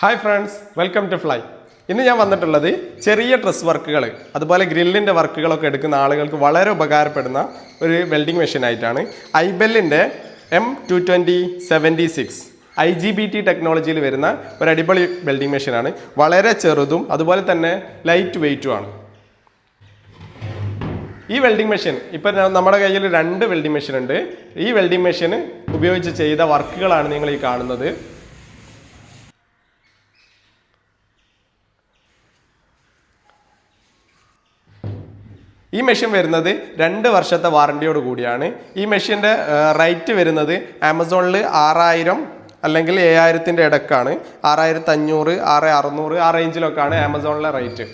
Hi friends, welcome to fly. ഇന്ന് ഞാൻ വന്നിട്ടുള്ളത് ചെറിയ ഡ്രസ് വർക്കുകൾ അതുപോലെ ഗ്രില്ലിൻ്റെ വർക്കുകളൊക്കെ എടുക്കുന്ന ആളുകൾക്ക് വളരെ ഉപകാരപ്പെടുന്ന ഒരു വെൽഡിംഗ് മെഷീൻ ആയിട്ടാണ്. ഐബെല്ലിൻ്റെ M22076 IGBT ടെക്നോളജിയിൽ വരുന്ന ഒരു അടിപൊളി വെൽഡിംഗ് മെഷീനാണ്. വളരെ ചെറുതും അതുപോലെ തന്നെ ലൈറ്റ് വെയ്റ്റുമാണ്. ഈ വെൽഡിംഗ് മെഷീൻ ഇപ്പം നമ്മുടെ കയ്യിൽ 2 വെൽഡിംഗ് മെഷീൻ ഉണ്ട്. ഈ വെൽഡിംഗ് മെഷീൻ ഉപയോഗിച്ച് ചെയ്ത വർക്കുകളാണ് നിങ്ങൾ ഈ കാണുന്നത്. ഈ മെഷീൻ വരുന്നത് 2 വർഷത്തെ വാറണ്ടിയോട് കൂടിയാണ്. ഈ മെഷീൻ്റെ റേറ്റ് വരുന്നത് ആമസോണിൽ 6000 അല്ലെങ്കിൽ 7000ൻ്റെ ഇടക്കാണ്. 6500, 6600 ആ റേഞ്ചിലൊക്കെയാണ് ആമസോണിലെ റേറ്റ്.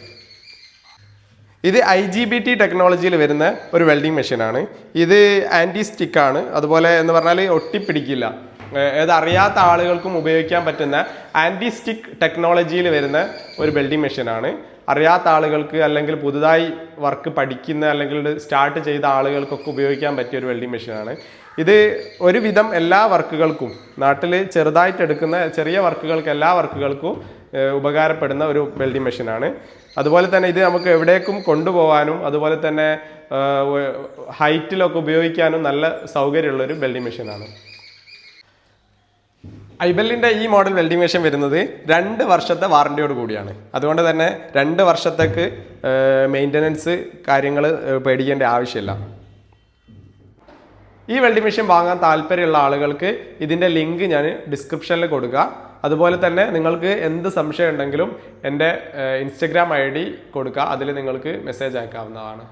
ഇത് IGBT ടെക്നോളജിയിൽ വരുന്ന ഒരു വെൽഡിംഗ് മെഷീനാണ്. ഇത് ആൻറ്റി സ്റ്റിക്കാണ്. അതുപോലെ എന്ന് പറഞ്ഞാൽ ഒട്ടിപ്പിടിക്കില്ല. അറിയാത്ത ആളുകൾക്കും ഉപയോഗിക്കാൻ പറ്റുന്ന ആൻറ്റി സ്റ്റിക്ക് ടെക്നോളജിയിൽ വരുന്ന ഒരു വെൽഡിംഗ് മെഷീനാണ്. അറിയാത്ത ആളുകൾക്ക് അല്ലെങ്കിൽ പുതുതായി വർക്ക് പഠിക്കുന്ന അല്ലെങ്കിൽ സ്റ്റാർട്ട് ചെയ്ത ആളുകൾക്കൊക്കെ ഉപയോഗിക്കാൻ പറ്റിയ ഒരു വെൽഡിംഗ് മെഷീനാണ്. ഇത് ഒരുവിധം എല്ലാ വർക്കുകൾക്കും, നാട്ടിൽ ചെറുതായിട്ട് എടുക്കുന്ന ചെറിയ വർക്കുകൾക്ക് എല്ലാ വർക്കുകൾക്കും ഉപകാരപ്പെടുന്ന ഒരു വെൽഡിംഗ് മെഷീനാണ്. അതുപോലെ തന്നെ ഇത് നമുക്ക് എവിടേക്കും കൊണ്ടുപോകാനും അതുപോലെ തന്നെ ഹൈറ്റിലൊക്കെ ഉപയോഗിക്കാനും നല്ല സൗകര്യമുള്ളൊരു വെൽഡിംഗ് മെഷീനാണ്. ഐബെല്ലിൻ്റെ ഈ മോഡൽ വെൽഡിംഗ് മെഷീൻ വരുന്നത് 2 വർഷത്തെ വാറണ്ടിയോട് കൂടിയാണ്. അതുകൊണ്ട് തന്നെ 2 വർഷത്തേക്ക് മെയിൻ്റനൻസ് കാര്യങ്ങൾ പേടിക്കേണ്ട ആവശ്യമില്ല. ഈ വെൽഡിംഗ് മെഷീൻ വാങ്ങാൻ താല്പര്യമുള്ള ആളുകൾക്ക് ഇതിൻ്റെ ലിങ്ക് ഞാൻ ഡിസ്ക്രിപ്ഷനിൽ കൊടുക്കുക. അതുപോലെ തന്നെ നിങ്ങൾക്ക് എന്ത് സംശയം ഉണ്ടെങ്കിലും എൻ്റെ ഇൻസ്റ്റഗ്രാം ID കൊടുക്കുക, അതിൽ നിങ്ങൾക്ക് മെസ്സേജ് അയക്കാവുന്നതാണ്.